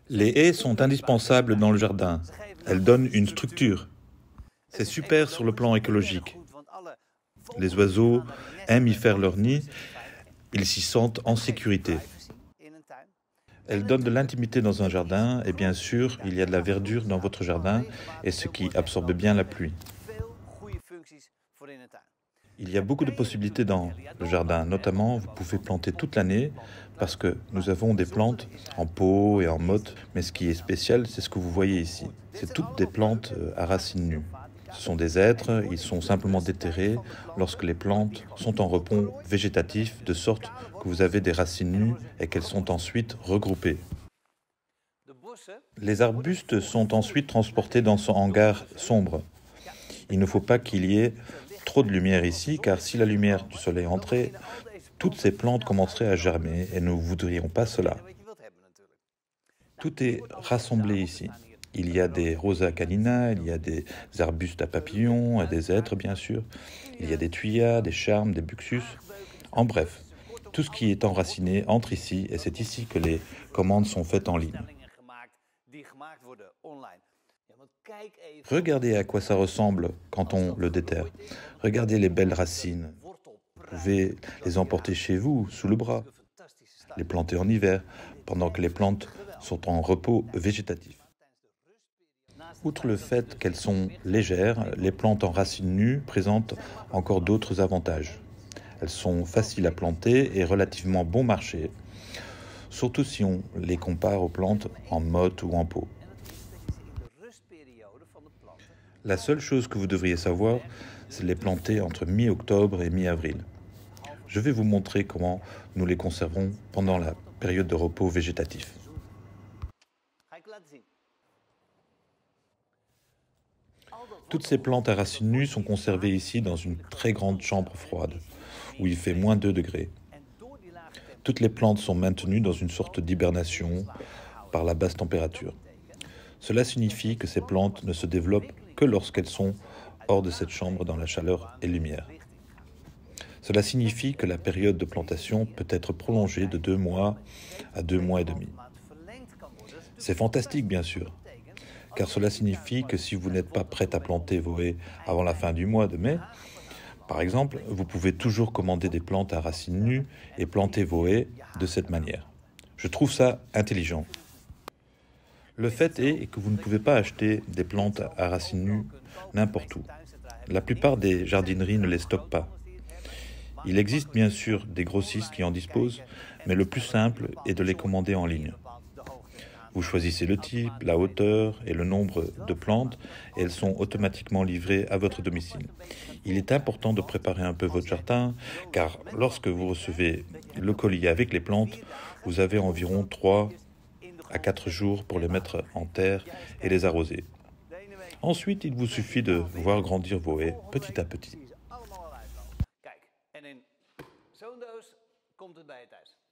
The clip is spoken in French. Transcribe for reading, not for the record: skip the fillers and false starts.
Les haies sont indispensables dans le jardin. Elles donnent une structure. C'est super sur le plan écologique. Les oiseaux aiment y faire leur nid, ils s'y sentent en sécurité. Elles donnent de l'intimité dans un jardin et bien sûr, il y a de la verdure dans votre jardin et ce qui absorbe bien la pluie. Il y a beaucoup de possibilités dans le jardin, notamment vous pouvez planter toute l'année parce que nous avons des plantes en pot et en motte, mais ce qui est spécial, c'est ce que vous voyez ici. C'est toutes des plantes à racines nues. Ce sont des êtres, ils sont simplement déterrés lorsque les plantes sont en repos végétatif, de sorte que vous avez des racines nues et qu'elles sont ensuite regroupées. Les arbustes sont ensuite transportés dans son hangar sombre. Il ne faut pas qu'il y ait trop de lumière ici, car si la lumière du soleil entrait, toutes ces plantes commenceraient à germer et nous ne voudrions pas cela. Tout est rassemblé ici. Il y a des rosa canina, il y a des arbustes à papillons, et des hêtres bien sûr. Il y a des thuyas, des charmes, des buxus. En bref, tout ce qui est enraciné entre ici et c'est ici que les commandes sont faites en ligne. Regardez à quoi ça ressemble quand on le déterre. Regardez les belles racines. Vous pouvez les emporter chez vous, sous le bras, les planter en hiver, pendant que les plantes sont en repos végétatif. Outre le fait qu'elles sont légères, les plantes en racines nues présentent encore d'autres avantages. Elles sont faciles à planter et relativement bon marché, surtout si on les compare aux plantes en motte ou en pot. La seule chose que vous devriez savoir, c'est les planter entre mi-octobre et mi-avril. Je vais vous montrer comment nous les conservons pendant la période de repos végétatif. Toutes ces plantes à racines nues sont conservées ici dans une très grande chambre froide, où il fait moins 2 degrés. Toutes les plantes sont maintenues dans une sorte d'hibernation par la basse température. Cela signifie que ces plantes ne se développent que lorsqu'elles sont hors de cette chambre dans la chaleur et lumière. Cela signifie que la période de plantation peut être prolongée de 2 mois à 2 mois et demi. C'est fantastique bien sûr, car cela signifie que si vous n'êtes pas prêt à planter vos haies avant la fin du mois de mai, par exemple, vous pouvez toujours commander des plantes à racines nues et planter vos haies de cette manière. Je trouve ça intelligent. Le fait est que vous ne pouvez pas acheter des plantes à racines nues n'importe où. La plupart des jardineries ne les stockent pas. Il existe bien sûr des grossistes qui en disposent, mais le plus simple est de les commander en ligne. Vous choisissez le type, la hauteur et le nombre de plantes et elles sont automatiquement livrées à votre domicile. Il est important de préparer un peu votre jardin car lorsque vous recevez le colis avec les plantes, vous avez environ 3 à 4 jours pour les mettre en terre et les arroser. Ensuite, il vous suffit de voir grandir vos haies petit à petit. Kijk, en in zo'n doos komt het bij je thuis.